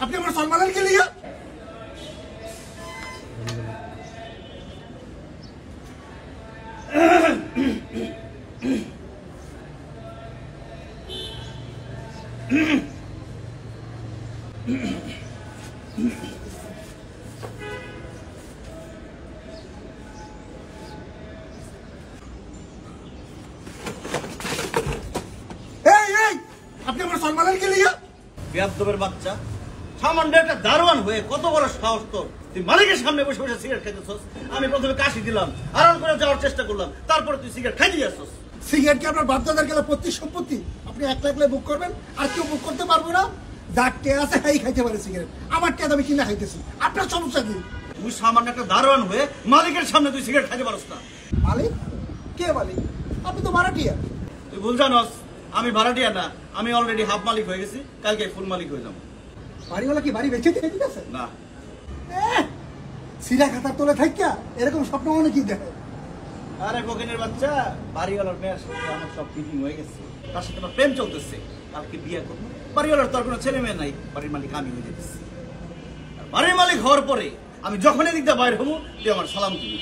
আপনি আমার সলমানের কে লিয়া আপনি আমার সলমানের কে লিয়া বেয়াদবের বাচ্চা, সামান্য একটা দারোয়ান হয়ে কত বড় সাহস তোর! তুই মালিকের সামনে বসে বসে সিগারেট খাইতেছস। আমি প্রথমে কাশি দিলাম, আড়াল করে যাওয়ার চেষ্টা করলাম, তারপরে তুই সিগারেট খাইতে যাচ্ছস। সিগারেট কি আপনার বাপদাদার গেলে পৈতৃক সম্পত্তি? আপনি একলা একলা বুক করবেন, আর কেউ বুক করতে পারবো না? যার টে আছে হাই খাইতে পারে সিগারেট, আমার টে আমি কিনা খাইতেছি। আপনার সমস্যা কি? তুই সামান্য একটা দারোয়ান হয়ে মালিকের সামনে তুই সিগারেট খাইতে পারস না। মালিক? কে মালিক? আপনি তো ভাড়াটিয়া। তুই ভুল জানস, আমি ভাড়াটিয়া না, আমি অলরেডি হাফ মালিক হয়ে গেছি, কালকে ফুল মালিক হয়ে যাবো। বাড়িওয়ালা কি বাড়ি বেঁচে দিয়ে দিতেছে? না, সিরা খাতার তোলে থাকিয়া এরকম স্বপ্ন অনেকেই দেখে। আরে কোকিনের বাচ্চা, বাড়িওয়ালার মেয়ের সাথে আমার সব ফিটিং হয়ে গেছে, তার সাথে আমার প্রেম চলতেছে, কালকে বিয়ে করবো। বাড়িওয়ালার তোর কোনো ছেলে মেয়ে নাই, বাড়ির মালিক আমি হয়ে যেতেছি। বাড়ির মালিক হওয়ার পরে আমি যখন এদিক দিয়ে বাইর হবো, তুই আমার সালাম দিবি।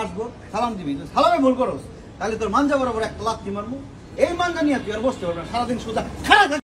আসবো, সালাম দিবি, সালামে ভুল করস তাহলে তোর মাঞ্জা বরাবর একটা লাথি মারবো। এই মাঞ্জা নিয়ে তুই আর বসতে পারবি না, সারাদিন সোজা খারাপ।